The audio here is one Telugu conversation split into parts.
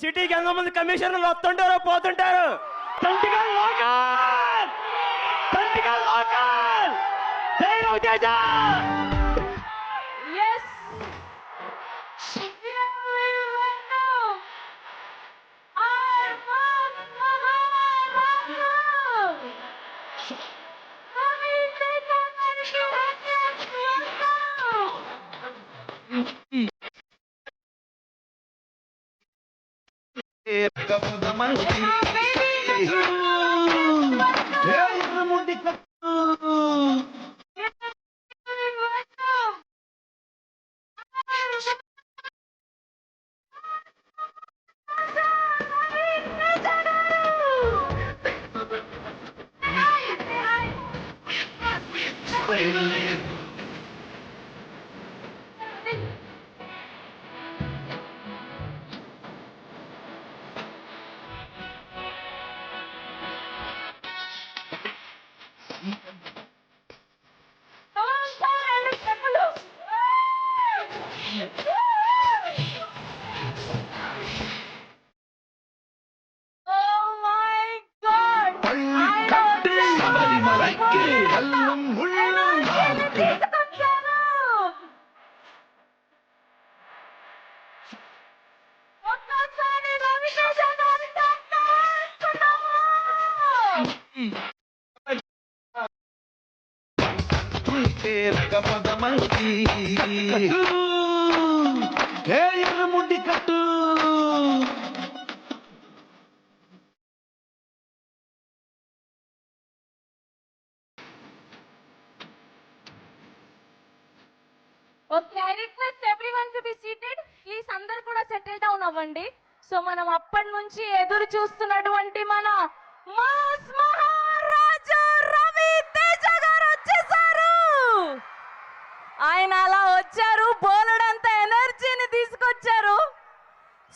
సిటీకి ఎంతమంది కమిషనర్లు వస్తుంటారో పోతుంటారు. సంటికల్ లోకల్, సంటికల్ లోకల్, జై రవితేజ. ఎర్రముండి కట్టు Okay, I request everyone to be seated. Please అందరూ కూడా సెటిల్ డౌన్ అవ్వండి. సో మనం అప్పటి నుంచి ఎదురు చూస్తున్నటువంటి మన మాస్ మహారాజు రవితేజ గారు వచ్చేసారు. ఆయన అలా వచ్చారు, బోలెడంత ఎనర్జీని తీసుకొచ్చారు.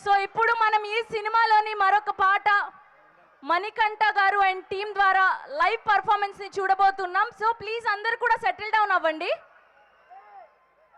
సో ఇప్పుడు మనం ఈ సినిమాలోని మరొక పాట మణికంఠ గారు అండ్ టీం ద్వారా లైవ్ పర్ఫార్మెన్స్ ని చూడబోతున్నాం. సో ప్లీజ్ అందరూ కూడా సెటిల్ డౌన్ అవ్వండి.